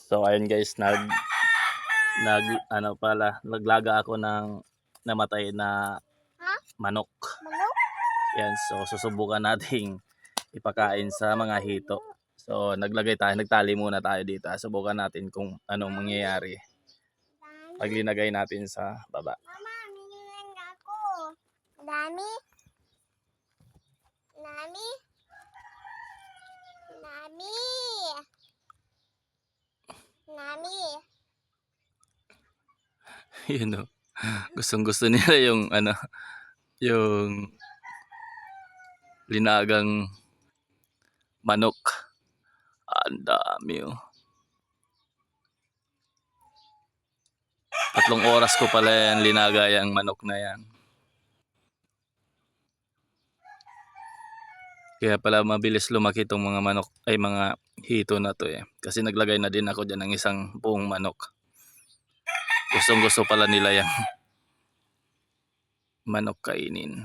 So ayun guys, naglaga ako ng namatay na manok. Yan, so susubukan nating ipakain sa mga hito. So nagtali muna tayo dito. Subukan natin kung anong mangyayari pag linagay natin sa baba. Mama, minungan ako. Dami? Nami? Nami? Nami? Yun o. Gustong-gusto nila yung yung linagang manok. Ang dami oh. 3 oras ko pala yan linaga yung manok na yan. Kaya pala mabilis lumaki itong mga manok ay mga hito na to eh. Kasi naglagay na din ako dyan ng isang buong manok. Gustong-gusto pala nila yung manok kainin.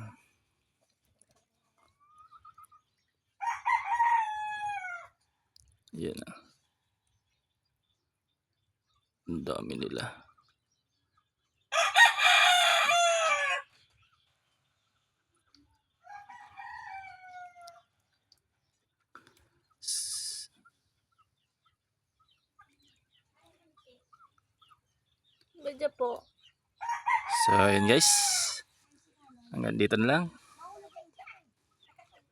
Yan ah. Ang dami nila. Medyo po. So ayun guys. Hanggang dito na lang.